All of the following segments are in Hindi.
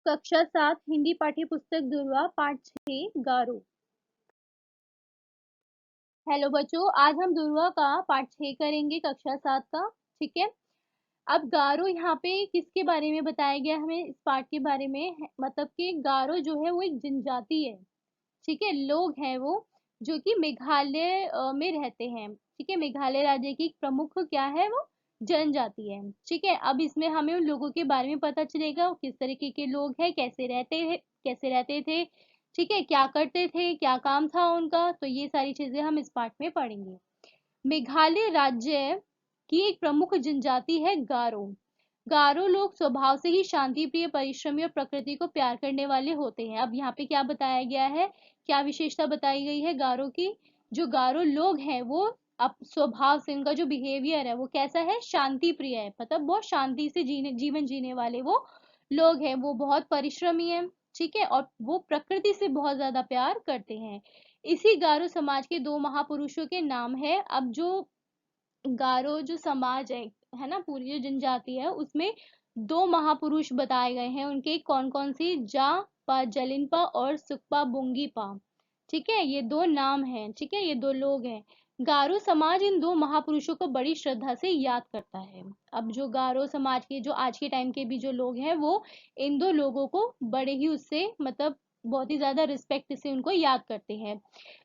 कक्षा 7 हिंदी पाठ्य पुस्तक दुर्वा पाठ 6 गारो। हेलो बच्चों, आज हम दुर्वा का पाठ 6 करेंगे कक्षा 7 का। ठीक है। अब गारो यहाँ पे किसके बारे में बताया गया हमें इस पाठ के बारे में मतलब कि गारो जो है वो एक जनजाति है। ठीक है, लोग हैं वो जो कि मेघालय में रहते हैं। ठीक है, मेघालय राज्य की प्रमुख क्या है वो जनजाति है। ठीक है, अब इसमें हमें उन लोगों के बारे में पता चलेगा किस तरीके के लोग हैं, कैसे रहते थे। ठीक है, क्या करते थे, क्या काम था उनका, तो ये सारी चीजें हम इस पाठ में पढ़ेंगे। मेघालय राज्य की एक प्रमुख जनजाति है गारो। गारो लोग स्वभाव से ही शांति प्रिय, परिश्रमी और प्रकृति को प्यार करने वाले होते हैं। अब यहाँ पे क्या बताया गया है, क्या विशेषता बताई गई है गारो की। जो गारो लोग हैं वो अब स्वभाव से उनका जो बिहेवियर है वो कैसा है, शांति प्रिय है। मतलब बहुत शांति से जीवन जीने वाले वो लोग हैं। वो बहुत परिश्रमी है। ठीक है, और वो प्रकृति से बहुत ज्यादा प्यार करते हैं। इसी गारो समाज के दो महापुरुषों के नाम है। अब जो गारो जो समाज है ना, पूरी जो जनजाति है उसमें दो महापुरुष बताए गए हैं। उनके कौन कौन सी, जापा जलिनपा और सुकपा बुंगीपा। ठीक है, ये दो नाम हैं। ठीक है, ये दो लोग हैं। गारो समाज इन दो महापुरुषों को बड़ी श्रद्धा से याद करता है। अब जो गारो समाज के जो आज के टाइम के भी जो लोग हैं वो इन दो लोगों को बड़े ही उससे मतलब बहुत ही ज्यादा रिस्पेक्ट से उनको याद करते हैं।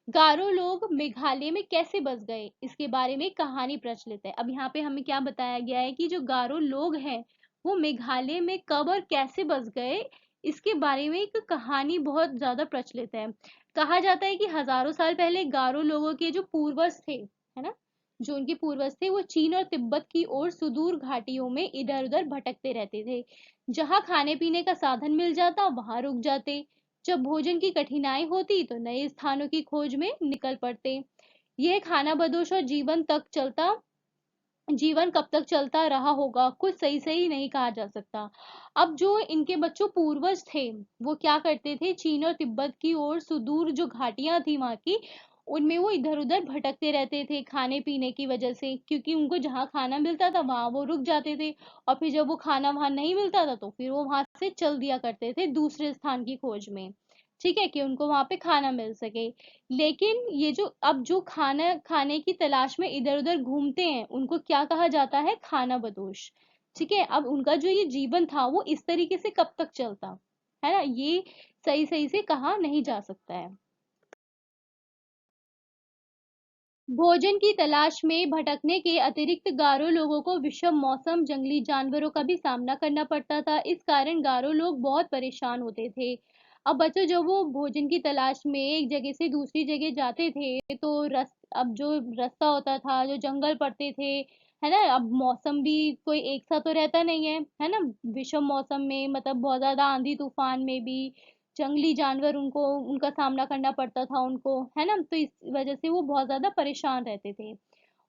गारो लोग मेघालय में कैसे बस गए, इसके बारे में कहानी प्रचलित है। अब यहाँ पे हमें क्या बताया गया है कि जो गारो लोग हैं वो मेघालय में कब और कैसे बस गए, इसके बारे में एक कहानी बहुत ज्यादा प्रचलित है। कहा जाता है कि हजारों साल पहले गारो लोगों के जो पूर्वज थे, है ना, जो उनके पूर्वज थे वो चीन और तिब्बत की ओर सुदूर घाटियों में इधर उधर भटकते रहते थे। जहाँ खाने पीने का साधन मिल जाता वहां रुक जाते। जब भोजन की कठिनाई होती तो नए स्थानों की खोज में निकल पड़ते। यह खाना बदोश और जीवन कब तक चलता रहा होगा कुछ सही सही नहीं कहा जा सकता। अब जो इनके बच्चों पूर्वज थे वो क्या करते थे, चीन और तिब्बत की ओर सुदूर जो घाटियां थी वहां की, उनमें वो इधर उधर भटकते रहते थे खाने पीने की वजह से, क्योंकि उनको जहाँ खाना मिलता था वहां वो रुक जाते थे। और फिर जब वो खाना वहां नहीं मिलता था तो फिर वो वहां से चल दिया करते थे दूसरे स्थान की खोज में। ठीक है, कि उनको वहां पे खाना मिल सके। लेकिन ये जो अब जो खाना खाने की तलाश में इधर उधर घूमते हैं उनको क्या कहा जाता है, खाना बदोश। ठीक है, अब उनका जो ये जीवन था वो इस तरीके से कब तक चलता है ना, ये सही सही से कहा नहीं जा सकता है। भोजन की तलाश में भटकने के अतिरिक्त गारो लोगों को विषम मौसम, जंगली जानवरों का भी सामना करना पड़ता था। इस कारण गारो लोग बहुत परेशान होते थे। अब बच्चों, जब वो भोजन की तलाश में एक जगह से दूसरी जगह जाते थे तो अब जो रास्ता होता था, जो जंगल पड़ते थे, है ना, अब मौसम भी कोई एक सा तो रहता नहीं है ना। विषम मौसम में मतलब बहुत ज्यादा आंधी तूफान में भी जंगली जानवर उनको उनका सामना करना पड़ता था उनको, है ना, तो इस वजह से वो बहुत ज्यादा परेशान रहते थे।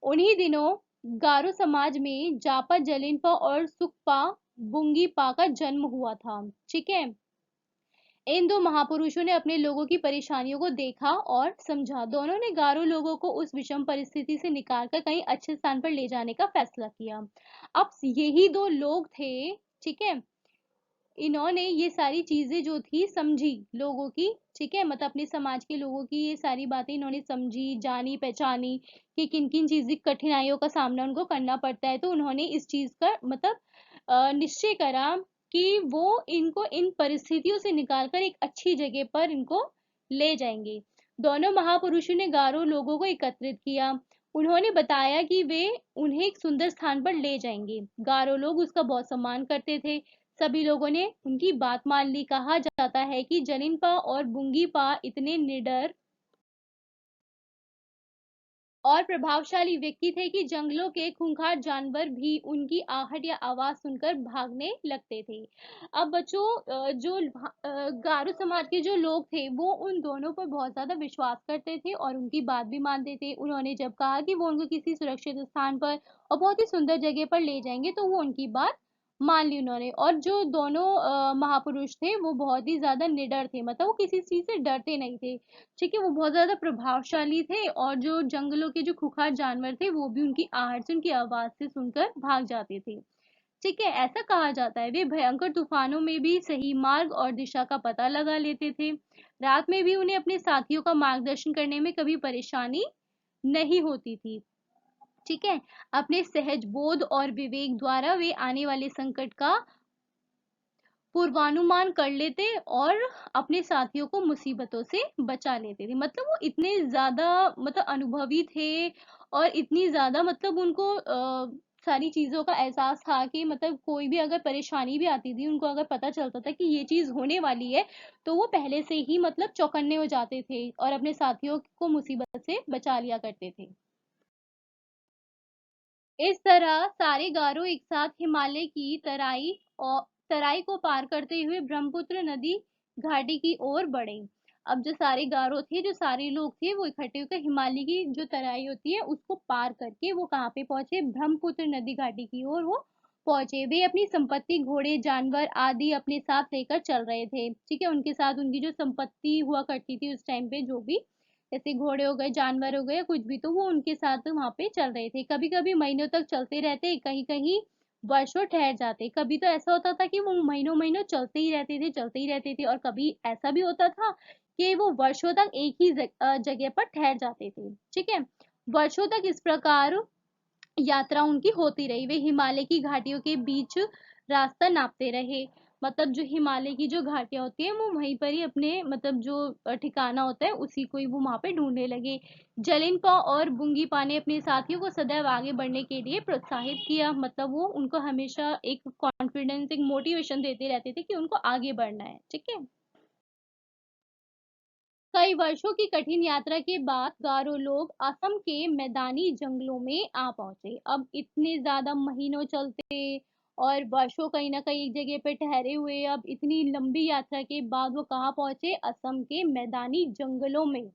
उन्हीं दिनों गारो समाज में जापा जलिनपा और सुकपा बुंगीपा का जन्म हुआ था। ठीक है, इन दो महापुरुषों ने अपने लोगों की परेशानियों को देखा और समझा। दोनों ने गारो लोगों को उस विषम परिस्थिति से निकालकर कहीं अच्छे स्थान पर ले जाने का फैसला किया। अब यही दो लोग थे, ठीक है, इन्होंने ये सारी चीजें जो थी समझी लोगों की। ठीक है, मतलब अपने समाज के लोगों की ये सारी बातें इन्होंने समझी, जानी पहचानी कि किन किन चीज की कठिनाइयों का सामना उनको करना पड़ता है। तो उन्होंने इस चीज का मतलब निश्चय करा कि वो इनको इन परिस्थितियों से निकालकर एक अच्छी जगह पर इनको ले जाएंगे। दोनों महापुरुषों ने गारो लोगों को एकत्रित किया। उन्होंने बताया कि वे उन्हें एक सुंदर स्थान पर ले जाएंगे। गारो लोग उसका बहुत सम्मान करते थे। सभी लोगों ने उनकी बात मान ली। कहा जाता है कि जलिनपा और बुंगीपा इतने निडर और प्रभावशाली व्यक्ति थे कि जंगलों के खूंखार जानवर भी उनकी आहट या आवाज सुनकर भागने लगते थे। अब बच्चों, गारो समाज के जो लोग थे वो उन दोनों पर बहुत ज्यादा विश्वास करते थे और उनकी बात भी मानते थे। उन्होंने जब कहा कि वो उनको किसी सुरक्षित स्थान पर और बहुत ही सुंदर जगह पर ले जाएंगे तो वो उनकी बात मान ली उन्होंने। और जो दोनों महापुरुष थे वो बहुत ही ज्यादा निडर थे, मतलब वो किसी चीज से डरते नहीं थे। ठीक है, वो बहुत ज्यादा प्रभावशाली थे और जो जंगलों के जो खुखार जानवर थे वो भी उनकी आहट से, उनकी आवाज से सुनकर भाग जाते थे। ठीक है, ऐसा कहा जाता है। वे भयंकर तूफानों में भी सही मार्ग और दिशा का पता लगा लेते थे। रात में भी उन्हें अपने साथियों का मार्गदर्शन करने में कभी परेशानी नहीं होती थी। ठीक है, अपने सहज बोध और विवेक द्वारा वे आने वाले संकट का पूर्वानुमान कर लेते और अपने साथियों को मुसीबतों से बचा लेते थे। मतलब वो इतने ज्यादा मतलब अनुभवी थे और इतनी ज्यादा मतलब उनको सारी चीजों का एहसास था कि मतलब कोई भी अगर परेशानी भी आती थी, उनको अगर पता चलता था कि ये चीज होने वाली है, तो वो पहले से ही मतलब चौकन्ने हो जाते थे और अपने साथियों को मुसीबत से बचा लिया करते थे। इस तरह सारे गारो एक साथ हिमालय की तराई को पार करते हुए ब्रह्मपुत्र नदी घाटी की ओर बढ़े। अब जो सारे गारो थे, जो सारे लोग थे, वो इकट्ठे होकर हिमालय की जो तराई होती है उसको पार करके वो कहाँ पे पहुंचे? ब्रह्मपुत्र नदी घाटी की ओर वो पहुंचे। वे अपनी संपत्ति, घोड़े, जानवर आदि अपने साथ लेकर चल रहे थे। ठीक है, उनके साथ उनकी जो संपत्ति हुआ करती थी उस टाइम पे, जो भी जैसे घोड़े हो गए, जानवर हो गए, कुछ भी, तो वो उनके साथ वहां पे चल रहे थे। कभी कभी महीनों तक चलते रहते, कहीं कहीं वर्षों ठहर जाते। कभी तो ऐसा होता था कि वो महीनों महीनों चलते ही रहते थे, चलते ही रहते थे, और कभी ऐसा भी होता था कि वो वर्षों तक एक ही जगह पर ठहर जाते थे। ठीक है, वर्षों तक इस प्रकार यात्रा उनकी होती रही। वे हिमालय की घाटियों के बीच रास्ता नापते रहे। मतलब जो हिमालय की जो घाटियां होती है, वो वहीं पर ही अपने मतलब जो ठिकाना होता है उसी को ही वो वहां पे ढूंढने लगे। जलिनपा और बुंगीपा ने अपने साथियों को सदैव आगे बढ़ने के लिए प्रोत्साहित किया। मतलब वो उनको हमेशा एक कॉन्फिडेंस, एक मोटिवेशन देते रहते थे कि उनको आगे बढ़ना है। ठीक है, कई वर्षों की कठिन यात्रा के बाद गारो लोग असम के मैदानी जंगलों में आ पहुंचे। अब इतने ज्यादा महीनों चलते और वर्षों कहीं ना कहीं एक जगह पे ठहरे हुए, अब इतनी लंबी यात्रा के बाद वो कहाँ पहुंचे? असम के मैदानी जंगलों में।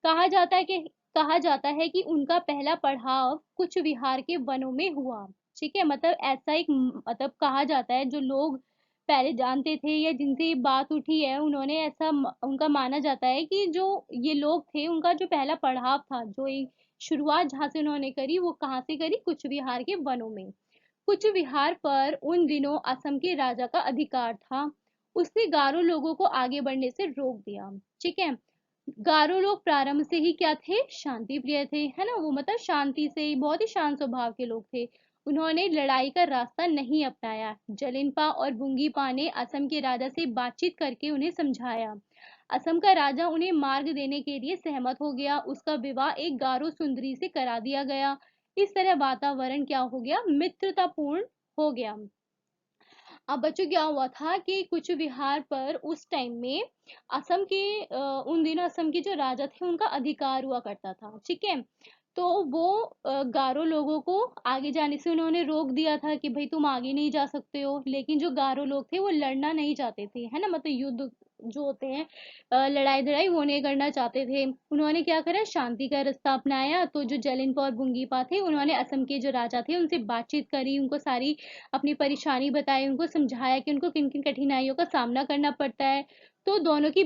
कहा जाता है कि कहा जाता है कि उनका पहला पड़ाव कुछ विहार के वनों में हुआ। ठीक है, मतलब ऐसा एक मतलब कहा जाता है, जो लोग पहले जानते थे या जिनसे ये बात उठी है, उन्होंने ऐसा उनका माना जाता है कि जो ये लोग थे, उनका जो पहला पड़ाव था, जो एक शुरुआत जहाँ से उन्होंने करी, वो कहाँ से करी? कुछ विहार के वनों में। कुछ विहार पर उन दिनों असम के राजा का अधिकार था। उसने गारो लोगों को आगे बढ़ने से रोक दिया। ठीक है, गारो लोग प्रारंभ से ही क्या थे? शांति प्रिय थे, है ना? वो मतलब शांति से ही, बहुत ही शांत स्वभाव के लोग थे। उन्होंने लड़ाई का रास्ता नहीं अपनाया। जलिनपा और बुंगीपा ने असम के राजा से बातचीत करके उन्हें समझाया। असम का राजा उन्हें मार्ग देने के लिए सहमत हो गया। उसका विवाह एक गारो सुंदरी से करा दिया गया। इस तरह वातावरण क्या हो गया? मित्रतापूर्ण हो गया। अब बच्चों क्या हुआ था कि कुछ विहार पर उस टाइम में असम के उन दिनों असम के जो राजा थे, उनका अधिकार हुआ करता था। ठीक है, तो वो गारो लोगों को आगे जाने से उन्होंने रोक दिया था कि भाई तुम आगे नहीं जा सकते हो। लेकिन जो गारो लोग थे वो लड़ना नहीं चाहते थे, है ना? मतलब युद्ध जो होते हैं, लड़ाई लड़ाई वो नहीं करना चाहते थे। उन्होंने क्या करा? शांति का रास्ता अपनाया। तो जो जलिनपा और बुंगीपा थे, उन्होंने असम के जो राजा थे उनसे बातचीत करी, उनको सारी अपनी परेशानी बताई, उनको समझाया कि उनको किन किन कठिनाइयों का सामना करना पड़ता है। तो दोनों की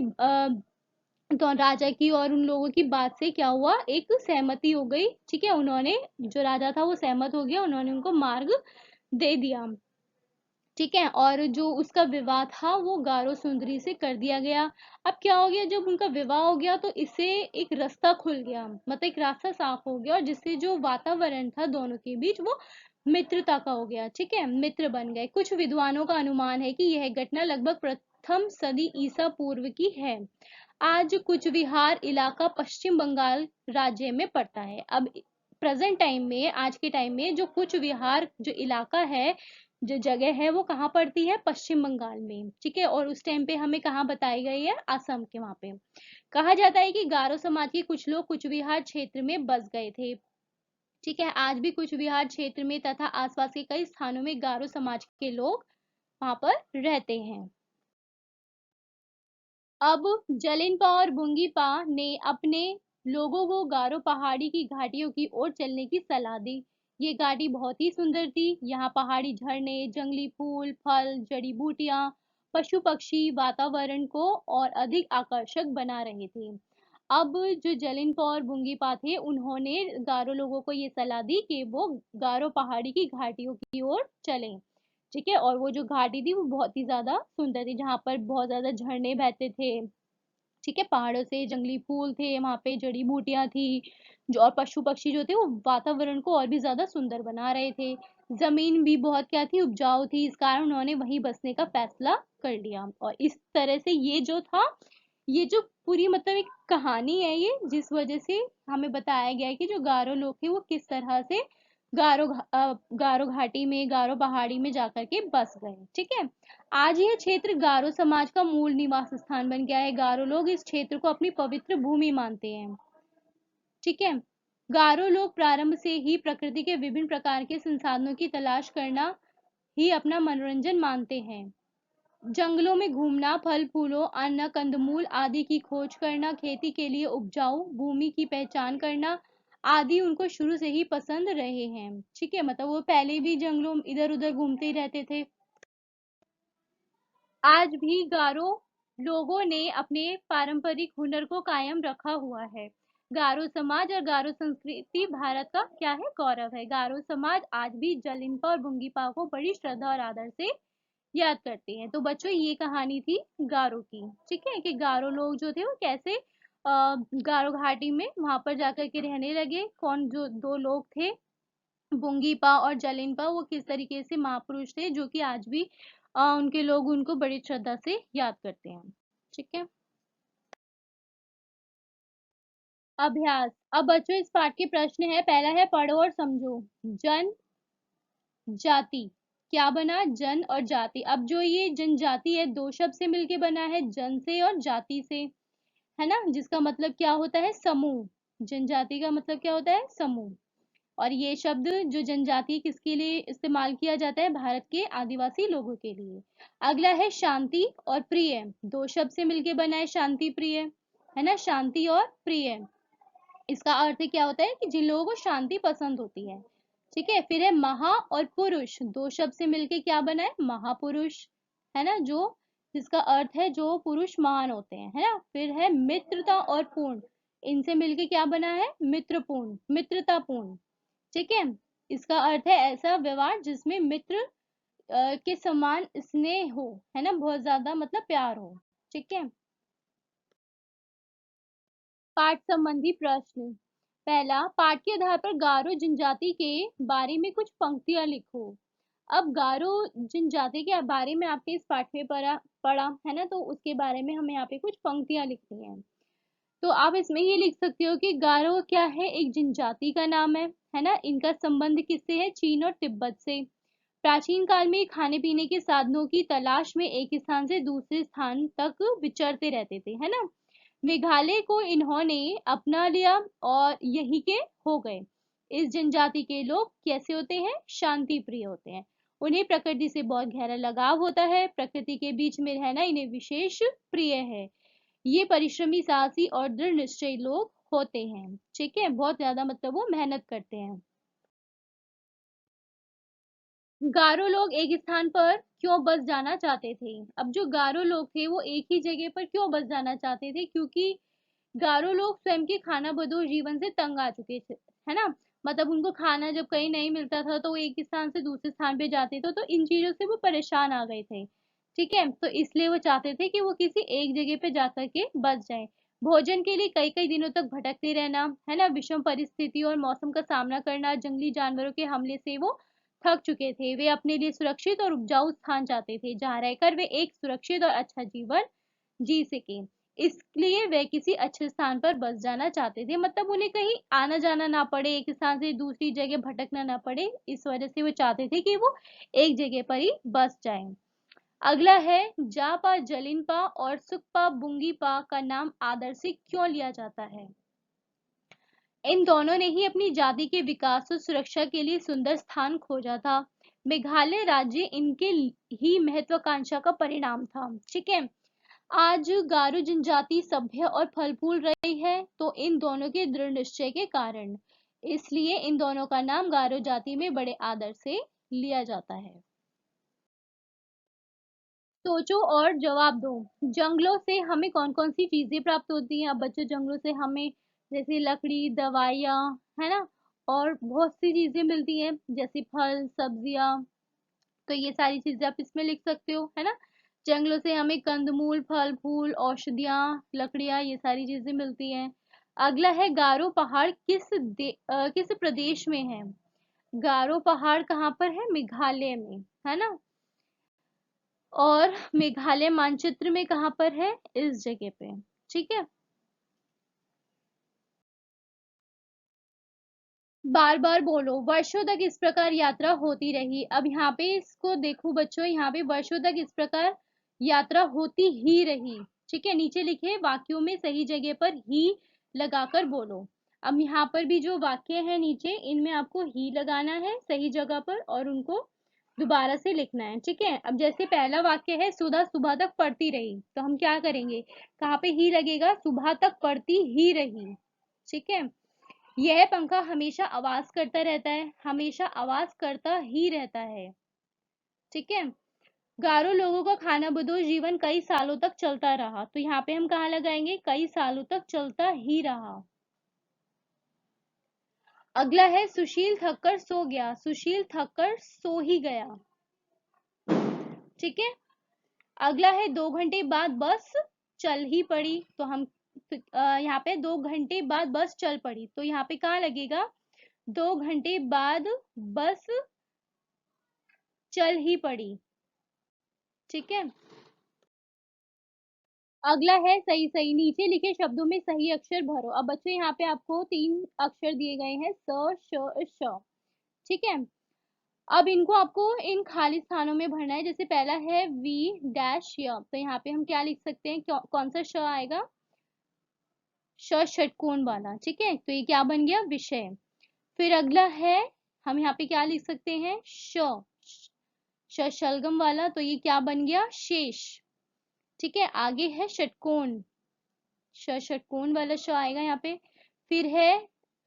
तो राजा की और उन लोगों की बात से क्या हुआ? एक सहमति हो गई। ठीक है, उन्होंने, जो राजा था वो सहमत हो गया, उन्होंने उनको मार्ग दे दिया। ठीक है, और जो उसका विवाह था वो गारो सुंदरी से कर दिया गया। अब क्या हो गया? जब उनका विवाह हो गया तो इससे एक रास्ता खुल गया, मतलब एक रास्ता साफ हो गया, और जिससे जो वातावरण था दोनों के बीच, वो मित्रता का हो गया। ठीक है, मित्र बन गए। कुछ विद्वानों का अनुमान है कि यह घटना लगभग प्रथम सदी ईसा पूर्व की है। आज कुछ विहार इलाका पश्चिम बंगाल राज्य में पड़ता है। अब प्रेजेंट टाइम में, आज के टाइम में, जो कुछ विहार जो इलाका है, जो जगह है, वो कहाँ पड़ती है? पश्चिम बंगाल में। ठीक है, और उस टाइम पे हमें कहाँ बताई गई है? असम के वहां पे। कहा जाता है कि गारो समाज के कुछ लोग कुछ विहार क्षेत्र में बस गए थे। ठीक है, आज भी कुछ विहार क्षेत्र में तथा आसपास के कई स्थानों में गारो समाज के लोग वहां पर रहते हैं। अब जलिनपा और बुंगीपा ने अपने लोगों को गारो पहाड़ी की घाटियों की ओर चलने की सलाह दी। ये घाटी बहुत ही सुंदर थी। यहाँ पहाड़ी झरने, जंगली फूल, फल, जड़ी बूटियां, पशु पक्षी वातावरण को और अधिक आकर्षक बना रहे थे। अब जो जलिनपा और बुंगीपा थे, उन्होंने गारो लोगों को ये सलाह दी कि वो गारो पहाड़ी की घाटियों की ओर चलें। ठीक है। और वो जो घाटी थी वो बहुत ही ज्यादा सुंदर थी, जहाँ पर बहुत ज्यादा झरने बहते थे, ठीक है। पहाड़ों से जंगली फूल थे, वहां पे जड़ी बूटियां थी, जो और पशु पक्षी जो थे वो वातावरण को और भी ज्यादा सुंदर बना रहे थे। जमीन भी बहुत क्या थी, उपजाऊ थी, इस कारण उन्होंने वहीं बसने का फैसला कर लिया। और इस तरह से ये जो था, ये जो पूरी मतलब एक कहानी है ये, जिस वजह से हमें बताया गया है कि जो गारो लोग थे वो किस तरह से गारो घाटी में, गारो पहाड़ी में जाकर के बस गए, ठीक है। आज यह क्षेत्र गारो समाज का मूल निवास स्थान बन गया है। गारो लोग इस क्षेत्र को अपनी पवित्र भूमि मानते हैं, ठीक है। गारो लोग प्रारंभ से ही प्रकृति के विभिन्न प्रकार के संसाधनों की तलाश करना ही अपना मनोरंजन मानते हैं। जंगलों में घूमना, फल फूलों, अन्न कंदमूल आदि की खोज करना, खेती के लिए उपजाऊ भूमि की पहचान करना आदि उनको शुरू से ही पसंद रहे हैं, ठीक है। मतलब वो पहले भी जंगलों इधर उधर घूमते ही रहते थे। आज भी गारो लोगों ने अपने पारंपरिक हुनर को कायम रखा हुआ है। गारो समाज और गारो संस्कृति भारत का क्या है, गौरव है। गारो समाज आज भी जलिंपा और बुंगीपा को बड़ी श्रद्धा और आदर से याद करते हैं। तो बच्चों ये कहानी थी गारो की, ठीक है, कि गारो लोग जो थे वो कैसे गारो घाटी में वहां पर जाकर के रहने लगे। कौन जो दो लोग थे, बुंगीपा और जलिनपा, वो किस तरीके से महापुरुष थे जो कि आज भी उनके लोग उनको बड़ी श्रद्धा से याद करते हैं, ठीक है। अभ्यास। अब बच्चों इस पाठ के प्रश्न है, पहला है पढ़ो और समझो। जन जाति, क्या बना, जन और जाति। अब जो ये जनजाति है दो शब्द से मिलके बना है, जन से और जाति से, है ना, जिसका मतलब क्या होता है, समूह। जनजाति का मतलब क्या होता है, समूह। और ये शब्द जो जनजाति किसके लिए इस्तेमाल किया जाता है, भारत के आदिवासी लोगों के लिए। अगला है शांति और प्रिय, दो शब्द से मिलके बना है शांति प्रिय, है ना, शांति और प्रिय। इसका अर्थ क्या होता है कि जिन लोगों को शांति पसंद होती है, ठीक है। फिर है महा और पुरुष, दो शब्द से मिलके क्या बना है, महापुरुष, है ना, जो जिसका अर्थ है जो पुरुष महान होते हैं, है ना। फिर है मित्रता और पूर्ण, इनसे मिलके क्या बना है, मित्रपूर्ण, मित्रतापूर्ण, ठीक है। इसका अर्थ है ऐसा व्यवहार जिसमें मित्र के समान स्नेह हो, है ना, बहुत ज्यादा मतलब प्यार हो, ठीक है। पाठ संबंधी प्रश्न। पहला, पाठ के आधार पर गारो जनजाति के बारे में कुछ पंक्तियां लिखो। अब गारो जनजाति के बारे में आपने इस पाठ में पढ़ा है ना, तो उसके बारे में हमें यहाँ पे कुछ पंक्तियां लिखनी है। तो आप इसमें ये लिख सकते हो कि गारो क्या है, एक जनजाति का नाम है ना। इनका संबंध किससे है, चीन और तिब्बत से। प्राचीन काल में खाने पीने के साधनों की तलाश में एक स्थान से दूसरे स्थान तक विचरते रहते थे, है ना। मेघालय को इन्होंने अपना लिया और यही के हो गए। इस जनजाति के लोग कैसे होते हैं, शांति प्रिय होते हैं। उन्हें प्रकृति से बहुत गहरा लगाव होता है, प्रकृति के बीच में रहना इन्हें विशेष प्रिय है। ये परिश्रमी, साहसी और दृढ़ निश्चयी लोग होते हैं, ठीक है। बहुत ज्यादा मतलब वो मेहनत करते हैं। गारो लोग एक स्थान पर क्यों बस जाना चाहते थे। अब जो गारो लोग थे वो एक ही जगह पर क्यों बस जाना चाहते थे, क्योंकि गारो लोग स्वयं के खाना बदोश जीवन से तंग आ चुके थे, है ना। मतलब उनको खाना जब कहीं नहीं मिलता था तो वो एक स्थान से दूसरे स्थान पे जाते थे, तो इन चीजों से वो परेशान आ गए थे, ठीक है। तो इसलिए वो चाहते थे कि वो किसी एक जगह पे जाकर के बस जाए। भोजन के लिए कई कई दिनों तक भटकते रहना, है ना, विषम परिस्थिति और मौसम का सामना करना, जंगली जानवरों के हमले से वो थक चुके थे। वे अपने लिए सुरक्षित और उपजाऊ स्थान चाहते थे जहाँ रहकर वे एक सुरक्षित और अच्छा जीवन जी सके। इसलिए वे किसी अच्छे स्थान पर बस जाना चाहते थे, मतलब उन्हें कहीं आना जाना ना पड़े, एक स्थान से दूसरी जगह भटकना ना पड़े, इस वजह से वो चाहते थे कि वो एक जगह पर ही बस जाएं। अगला है जापा, जलिनपा और सुकपा बुंगीपा का नाम आदर से क्यों लिया जाता है। इन दोनों ने ही अपनी जाति के विकास और सुरक्षा के लिए सुंदर स्थान खोजा था। मेघालय राज्य इनके ही महत्वाकांक्षा का परिणाम था, ठीक है। आज गारो जनजाति सभ्य और फल फूल रही है, तो इन दोनों के दृढ़ निश्चय के कारण, इसलिए इन दोनों का नाम गारो जाति में बड़े आदर से लिया जाता है। सोचो और जवाब दो। जंगलों से हमें कौन कौन सी चीजें प्राप्त होती हैं। अब बच्चों, जंगलों से हमें जैसे लकड़ी, दवाइयाँ, है ना, और बहुत सी चीजें मिलती हैं, जैसे फल सब्जियाँ, तो ये सारी चीजें आप इसमें लिख सकते हो, है ना। जंगलों से हमें कंदमूल, फल फूल, औषधियाँ, लकड़ियाँ, ये सारी चीजें मिलती हैं। अगला है गारो पहाड़ किस प्रदेश में है। गारो पहाड़ कहाँ पर है, मेघालय में, है ना। और मेघालय मानचित्र में कहाँ पर है, इस जगह पे, ठीक है। बार बार बोलो, वर्षों तक इस प्रकार यात्रा होती रही। अब यहाँ पे इसको देखो बच्चों, यहाँ पे वर्षों तक इस प्रकार यात्रा होती ही रही, ठीक है। नीचे लिखे वाक्यों में सही जगह पर ही लगाकर बोलो। अब यहाँ पर भी जो वाक्य है नीचे, इनमें आपको ही लगाना है सही जगह पर और उनको दोबारा से लिखना है, ठीक है। अब जैसे पहला वाक्य है, सुधा सुबह तक पढ़ती रही, तो हम क्या करेंगे, कहाँ पे ही लगेगा, सुबह तक पढ़ती ही रही, ठीक है। यह पंखा हमेशा आवाज करता रहता है, हमेशा आवाज करता ही रहता है, ठीक है। गारो लोगों का खानाबदोश जीवन कई सालों तक चलता रहा, तो यहाँ पे हम कहाँ लगाएंगे, कई सालों तक चलता ही रहा। अगला है, सुशील थककर सो गया, सुशील थककर सो ही गया, ठीक है। अगला है, 2 घंटे बाद बस चल ही पड़ी, तो हम यहाँ पे 2 घंटे बाद बस चल पड़ी, तो यहाँ पे कहाँ लगेगा, 2 घंटे बाद बस चल ही पड़ी, ठीक है। अगला है, सही सही नीचे लिखे शब्दों में सही अक्षर भरो। अब बच्चों यहाँ पे आपको 3 अक्षर दिए गए हैं, स श श, ठीक है। अब इनको आपको इन खाली स्थानों में भरना है। जैसे पहला है वी डैश य, तो यहाँ पे हम क्या लिख सकते हैं, कौन सा श आएगा, श षटकोण वाला, ठीक है। तो ये क्या बन गया, विषय। फिर अगला है, हम यहाँ पे क्या लिख सकते हैं, श शलगम वाला, तो ये क्या बन गया, शेष, ठीक है। आगे है षटकोण, षटकोण वाला श आएगा यहाँ पे। फिर है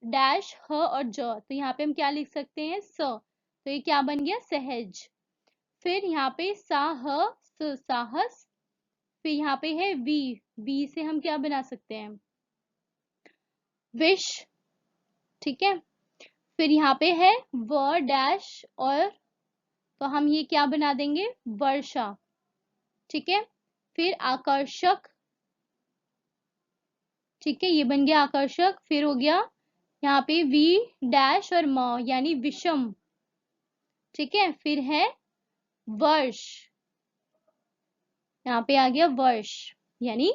डैश ह और ज, तो यहाँ पे हम क्या लिख सकते हैं, स, तो ये क्या बन गया, सहज। फिर यहाँ पे साहस। फिर यहाँ पे है वी से हम क्या बना सकते हैं, विश, ठीक है। फिर यहाँ पे है व डैश और, तो हम ये क्या बना देंगे, वर्षा, ठीक है। फिर आकर्षक, ठीक है, ये बन गया आकर्षक। फिर हो गया यहाँ पे वी डैश और म यानी विषम, ठीक है। फिर है वर्ष, यहाँ पे आ गया वर्ष यानी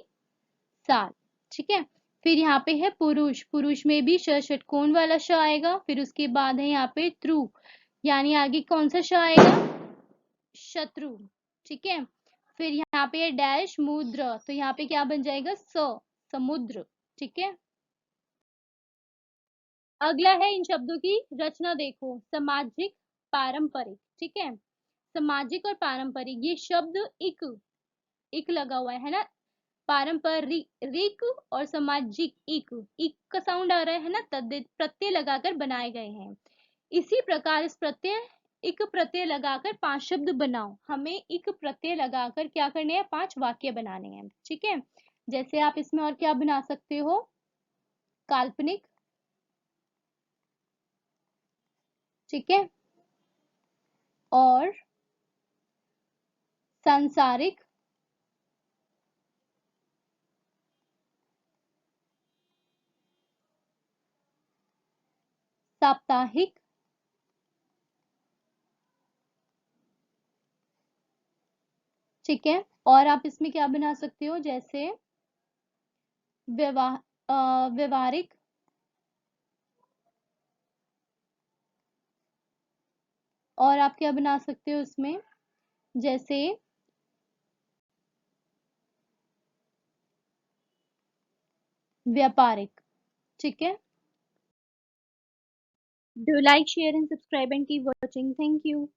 साल, ठीक है। फिर यहाँ पे है पुरुष, पुरुष में भी षटकोण वाला श आएगा। फिर उसके बाद है यहाँ पे त्रु, यानी आगे कौन सा श आएगा, शत्रु, ठीक है। फिर यहाँ पे है डैश मुद्र, तो यहाँ पे क्या बन जाएगा, समुद्र, ठीक है। अगला है, इन शब्दों की रचना देखो, सामाजिक, पारंपरिक, ठीक है। सामाजिक और पारंपरिक, ये शब्द इक लगा हुआ है ना, पारंपरिक और सामाजिक, इक का साउंड आ रहा है ना, प्रत्यय लगाकर बनाए गए हैं। इसी प्रकार इस इक प्रत्यय लगाकर 5 शब्द बनाओ। हमें इक प्रत्यय लगाकर क्या करने हैं, 5 वाक्य बनाने हैं, ठीक है। जैसे आप इसमें और क्या बना सकते हो, काल्पनिक, ठीक है, और सांसारिक, साप्ताहिक, ठीक है। और आप इसमें क्या बना सकते हो, जैसे व्यवहारिक, और आप क्या बना सकते हो इसमें, जैसे व्यापारिक, ठीक है। Do like, share and subscribe and keep watching. Thank you.